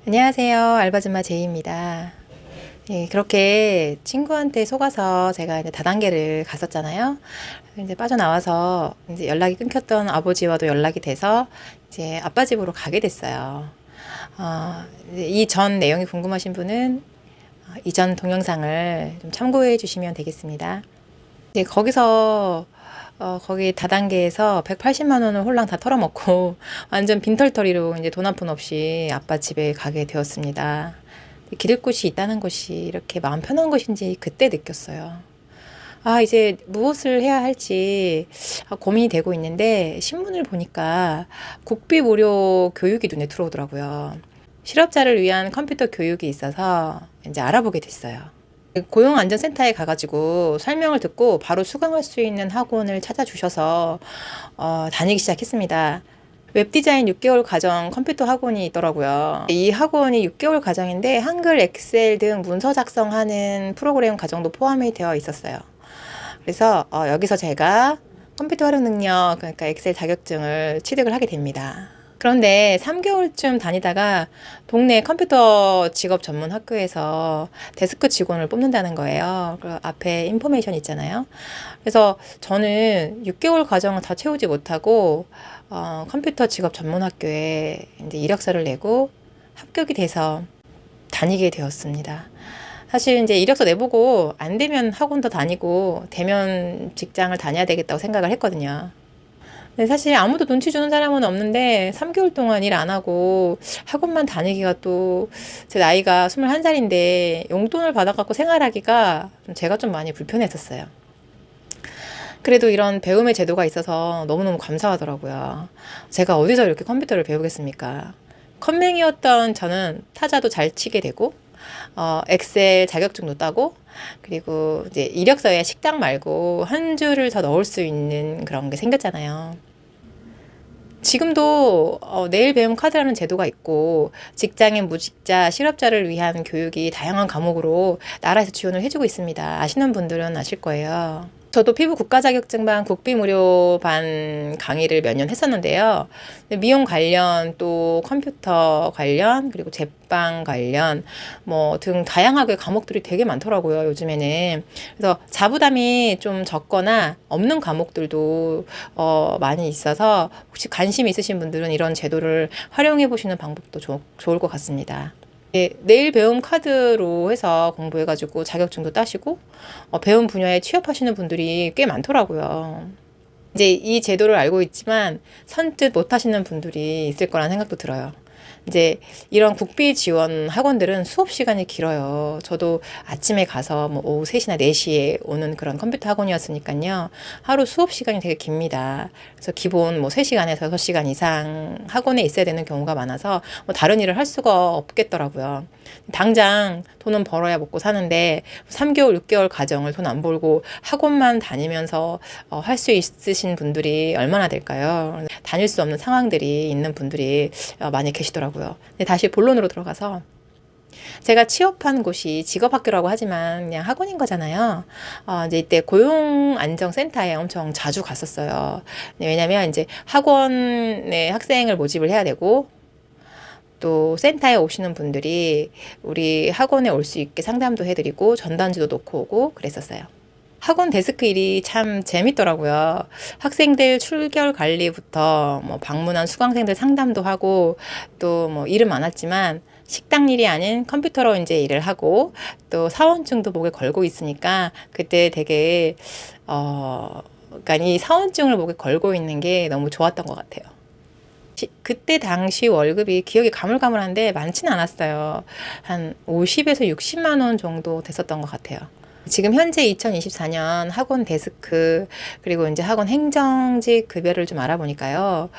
안녕하세요. 알바줌마 제이입니다. 예, 그렇게 친구한테 속아서 제가 이제 다단계를 갔었잖아요. 이제 빠져나와서 이제 연락이 끊겼던 아버지와도 연락이 돼서 이제 아빠 집으로 가게 됐어요. 이 전 내용이 궁금하신 분은 이전 동영상을 좀 참고해 주시면 되겠습니다. 이제 거기서 거기 다단계에서 180만 원을 홀랑 다 털어먹고 완전 빈털터리로 이제 돈 한 푼 없이 아빠 집에 가게 되었습니다. 기댈 곳이 있다는 것이 이렇게 마음 편한 것인지 그때 느꼈어요. 이제 무엇을 해야 할지 고민이 되고 있는데 신문을 보니까 국비 무료 교육이 눈에 들어오더라고요. 실업자를 위한 컴퓨터 교육이 있어서 이제 알아보게 됐어요. 고용안전센터에 가가지고 설명을 듣고 바로 수강할 수 있는 학원을 찾아주셔서 다니기 시작했습니다. 웹디자인 6개월 과정 컴퓨터 학원이 있더라고요. 이 학원이 6개월 과정인데 한글, 엑셀 등 문서 작성하는 프로그램 과정도 포함이 되어 있었어요. 그래서 여기서 제가 컴퓨터 활용 능력, 그러니까 엑셀 자격증을 취득을 하게 됩니다. 그런데 3개월쯤 다니다가 동네 컴퓨터 직업 전문 학교에서 데스크 직원을 뽑는다는 거예요. 그 앞에 인포메이션 있잖아요. 그래서 저는 6개월 과정을 다 채우지 못하고 컴퓨터 직업 전문 학교에 이제 이력서를 내고 합격이 돼서 다니게 되었습니다. 사실 이제 이력서 내보고 안 되면 학원 더 다니고 되면 직장을 다녀야 되겠다고 생각을 했거든요. 근데 사실 아무도 눈치 주는 사람은 없는데 3개월 동안 일 안 하고 학원만 다니기가 또 제 나이가 21살인데 용돈을 받아갖고 생활하기가 제가 좀 많이 불편했었어요. 그래도 이런 배움의 제도가 있어서 너무너무 감사하더라고요. 제가 어디서 이렇게 컴퓨터를 배우겠습니까? 컴맹이었던 저는 타자도 잘 치게 되고 엑셀 자격증도 따고 그리고 이제 이력서에 식당 말고 한 줄을 더 넣을 수 있는 그런 게 생겼잖아요. 지금도 내일 배움 카드라는 제도가 있고 직장인, 무직자, 실업자를 위한 교육이 다양한 과목으로 나라에서 지원을 해주고 있습니다. 아시는 분들은 아실 거예요. 저도 피부 국가 자격증반 국비 무료 반 강의를 몇 년 했었는데요. 미용 관련 또 컴퓨터 관련 그리고 제빵 관련 뭐 등 다양하게 과목들이 되게 많더라고요, 요즘에는. 그래서 자부담이 좀 적거나 없는 과목들도 많이 있어서 혹시 관심 있으신 분들은 이런 제도를 활용해 보시는 방법도 좋을 것 같습니다. 예, 내일 배움 카드로 해서 공부해가지고 자격증도 따시고 배움 분야에 취업하시는 분들이 꽤 많더라고요. 이제 이 제도를 알고 있지만 선뜻 못 하시는 분들이 있을 거라는 생각도 들어요. 이제 이런 국비 지원 학원들은 수업 시간이 길어요. 저도 아침에 가서 뭐 오후 3시나 4시에 오는 그런 컴퓨터 학원이었으니까요. 하루 수업 시간이 되게 깁니다. 그래서 기본 뭐 3시간에서 6시간 이상 학원에 있어야 되는 경우가 많아서 뭐 다른 일을 할 수가 없겠더라고요. 당장 돈은 벌어야 먹고 사는데 3개월, 6개월 과정을 돈 안 벌고 학원만 다니면서 할 수 있으신 분들이 얼마나 될까요? 다닐 수 없는 상황들이 있는 분들이 많이 계시더라고요. 근데 다시 본론으로 들어가서 제가 취업한 곳이 직업학교라고 하지만 그냥 학원인 거잖아요. 이제 이때 고용안정센터에 엄청 자주 갔었어요. 왜냐면 이제 학원에 학생을 모집을 해야 되고 또 센터에 오시는 분들이 우리 학원에 올 수 있게 상담도 해드리고 전단지도 놓고 오고 그랬었어요. 학원 데스크 일이 참 재밌더라고요. 학생들 출결 관리부터 뭐 방문한 수강생들 상담도 하고 또 뭐 일은 많았지만 식당 일이 아닌 컴퓨터로 이제 일을 하고 또 사원증도 목에 걸고 있으니까 그때 되게 그러니까 이 사원증을 목에 걸고 있는 게 너무 좋았던 것 같아요. 그때 당시 월급이 기억이 가물가물한데 많지는 않았어요. 한 50에서 60만 원 정도 됐었던 것 같아요. 지금 현재 2024년 학원 데스크 그리고 이제 학원 행정직 급여를 좀 알아보니까요.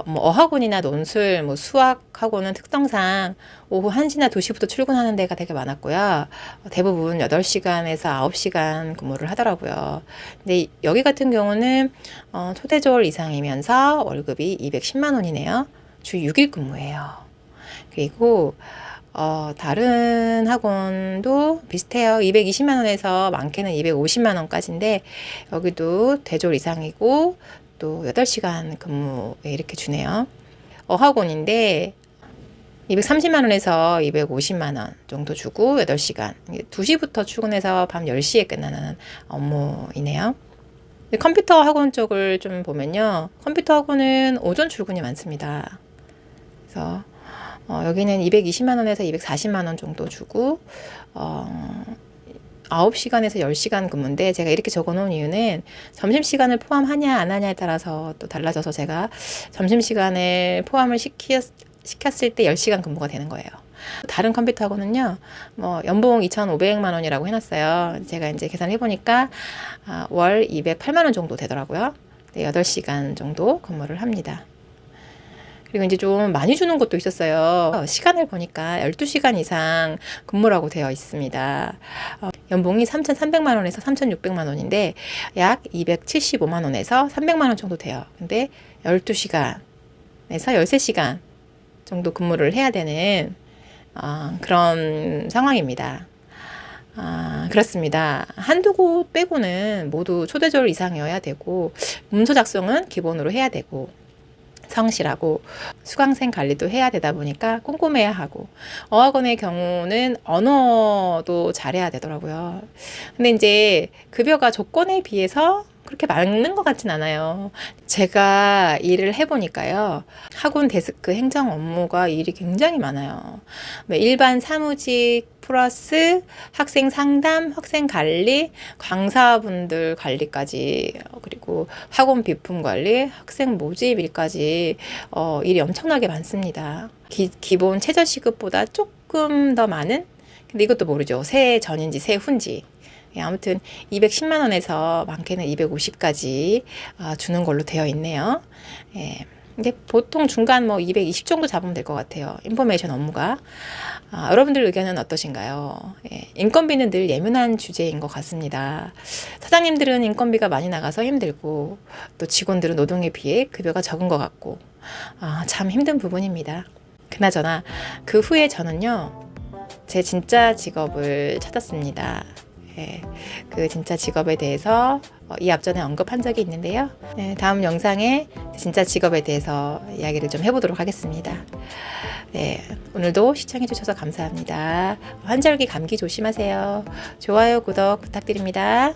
뭐 어학원이나 논술, 뭐 수학 학원은 특성상 오후 1시나 2시부터 출근하는 데가 되게 많았고요. 대부분 8시간에서 9시간 근무를 하더라고요. 근데 여기 같은 경우는 초대조월 이상이면서 월급이 210만 원이네요. 주 6일 근무예요. 그리고 다른 학원도 비슷해요. 220만 원에서 많게는 250만 원까지인데 여기도 대졸 이상이고 또 8시간 근무에 이렇게 주네요. 어학원인데 230만 원에서 250만 원 정도 주고 8시간. 2시부터 출근해서 밤 10시에 끝나는 업무이네요. 컴퓨터 학원 쪽을 좀 보면요. 컴퓨터 학원은 오전 출근이 많습니다. 그래서 여기는 220만 원에서 240만 원 정도 주고 9시간에서 10시간 근무인데, 제가 이렇게 적어 놓은 이유는 점심시간을 포함하냐 안 하냐에 따라서 또 달라져서 제가 점심시간을 포함을 시켰을 때 10시간 근무가 되는 거예요. 다른 컴퓨터 학원은요, 연봉 2,500만 원이라고 해놨어요. 제가 이제 계산을 해보니까 월 208만 원 정도 되더라고요. 8시간 정도 근무를 합니다. 그리고 이제 좀 많이 주는 것도 있었어요. 시간을 보니까 12시간 이상 근무라고 되어 있습니다. 연봉이 3,300만 원에서 3,600만 원인데 약 275만 원에서 300만 원 정도 돼요. 근데 12시간에서 13시간 정도 근무를 해야 되는 그런 상황입니다. 그렇습니다. 한두 곳 빼고는 모두 초대절 이상이어야 되고, 문서 작성은 기본으로 해야 되고, 성실하고 수강생 관리도 해야 되다 보니까 꼼꼼해야 하고, 어학원의 경우는 언어도 잘해야 되더라고요. 근데 이제 급여가 조건에 비해서 그렇게 많은 것 같진 않아요. 제가 일을 해보니까요, 학원 데스크 행정 업무가 일이 굉장히 많아요. 일반 사무직 플러스 학생 상담, 학생 관리, 강사분들 관리까지, 그리고 학원 비품 관리, 학생 모집 일까지 일이 엄청나게 많습니다. 기본 최저 시급보다 조금 더 많은? 근데 이것도 모르죠. 새 전인지 새 후인지. 아무튼 210만 원에서 많게는 250까지 주는 걸로 되어 있네요. 예. 근데 보통 중간 220 정도 잡으면 될 것 같아요. 인포메이션 업무가. 여러분들 의견은 어떠신가요? 예. 인건비는 늘 예민한 주제인 것 같습니다. 사장님들은 인건비가 많이 나가서 힘들고, 또 직원들은 노동에 비해 급여가 적은 것 같고, 참 힘든 부분입니다. 그나저나 그 후에 저는요, 제 진짜 직업을 찾았습니다. 예, 그 진짜 직업에 대해서 이 앞전에 언급한 적이 있는데요. 예, 다음 영상에 진짜 직업에 대해서 이야기를 좀 해보도록 하겠습니다. 예, 오늘도 시청해주셔서 감사합니다. 환절기 감기 조심하세요. 좋아요, 구독 부탁드립니다.